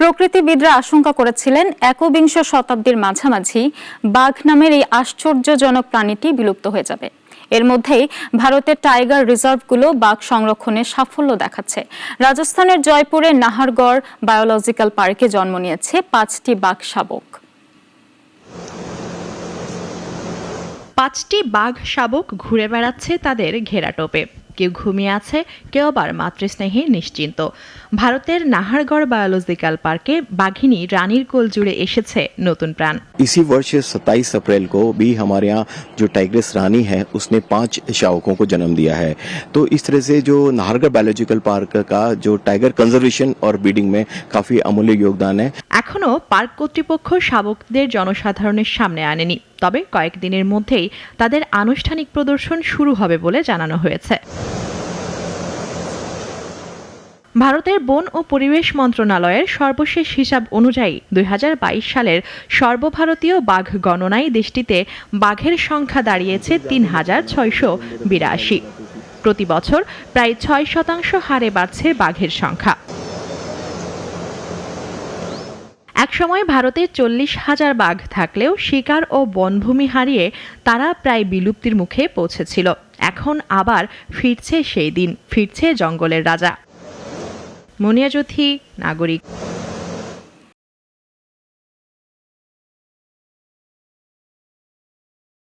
প্রকৃতিবিদরা আশঙ্কা করেছিলেন একবিংশ শতাব্দীর মাঝামাঝি বাঘ নামের এই আশ্চর্যজনক প্রাণীটি বিলুপ্ত হয়ে যাবে। এর মধ্যেই ভারতের টাইগার রিজার্ভগুলো বাঘ সংরক্ষণে সাফল্য দেখাচ্ছে। রাজস্থানের জয়পুরে নাহারগড় বায়োলজিক্যাল পার্কে জন্ম নিয়েছে 5টি বাঘ শাবক। 5টি বাঘ শাবক ঘুরে বেড়াচ্ছে তাদের ঘেরাটোপে। কেউ ঘুমিয়ে আছে, কেউ আবার মাতৃস্নেহে নিশ্চিন্ত। ভারতের নাহারগড় বায়োলজিক্যাল পার্কে বাঘিনী রানীর কোল জুড়ে এসেছে নতুন প্রাণ। इसी वर्ष 27 अप्रैल को भी हमारे यहाँ जो टाइग्रेस रानी है उसने 5 शावकों को जन्म दिया है। तो इस तरह से जो नाहरगढ़ बायोलॉजिकल पार्क का जो टाइगर कंजर्वेशन और ब्रीडिंग में काफी अमूल्य योगदान है। এখনো পার্ক কর্তৃপক্ষ শাবকদের জনসাধারণের সামনে আনেনি, তবে কয়েকদিনের মধ্যেই তাদের আনুষ্ঠানিক প্রদর্শন শুরু হবে বলে জানানো হয়েছে। ভারতের বন ও পরিবেশ মন্ত্রণালয়ের সর্বশেষ হিসাব অনুযায়ী 2022 সালের সর্বভারতীয় বাঘ গণনায় দেশটিতে বাঘের সংখ্যা দাঁড়িয়েছে 3682। প্রতি বছর প্রায় 6% হারে বাড়ছে বাঘের সংখ্যা। একসময় ভারতে 40,000 বাঘ থাকলেও শিকার ও বনভূমি হারিয়ে তারা প্রায় বিলুপ্তির মুখে পৌঁছেছিল। এখন আবার ফিরছে সেই দিন, ফিরছে জঙ্গলের রাজা। মুনিয়া জ্যোতি, নাগরিক।